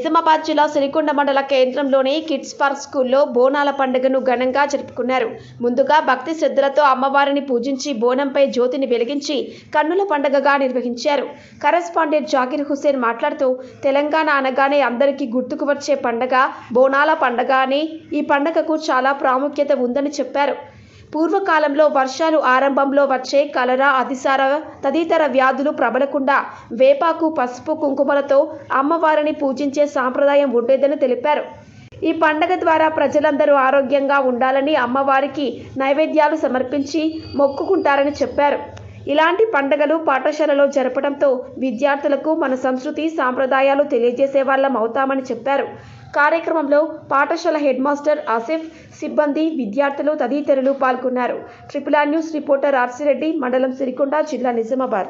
నిజామాబాద్ జిల్లా సిరికొండ మండల కేంద్రంలోని కిడ్స్ పార్క్ స్కూల్లో బోనాల పండుగను ఘనంగా జరుపుకున్నారు. ముందుగా భక్తి శ్రద్ధలతో అమ్మవారిని పూజించి బోనంపై జ్యోతిని వెలిగించి కన్నుల పండుగగా నిర్వహించారు. కరెస్పాండెంట్ జాకిర్ హుస్సేన్ మాట్లాడుతూ, తెలంగాణ అనగానే అందరికీ గుర్తుకు వచ్చే పండుగ బోనాల పండుగ అని, ఈ పండుగకు చాలా ప్రాముఖ్యత ఉందని చెప్పారు. పూర్వకాలంలో వర్షాలు ఆరంభంలో వచ్చే కలరా, అతిసార తదితర వ్యాధులు ప్రబలకుండా వేపాకు, పసుపు, కుంకుమలతో అమ్మవారిని పూజించే సాంప్రదాయం ఉండేదని తెలిపారు. ఈ పండుగ ద్వారా ప్రజలందరూ ఆరోగ్యంగా ఉండాలని అమ్మవారికి నైవేద్యాలు సమర్పించి మొక్కుకుంటారని చెప్పారు. ఇలాంటి పండుగలు పాఠశాలలో జరపడంతో విద్యార్థులకు మన సంస్కృతి సాంప్రదాయాలు తెలియజేసే వాళ్ళం అవుతామని చెప్పారు. కార్యక్రమంలో పాఠశాల హెడ్ మాస్టర్ ఆసిఫ్, సిబ్బంది, విద్యార్థులు తదితరులు పాల్గొన్నారు. RRR న్యూస్ రిపోర్టర్ ఆర్సిరెడ్డి, మండలం సిరికొండ, జిల్లా నిజామాబాద్.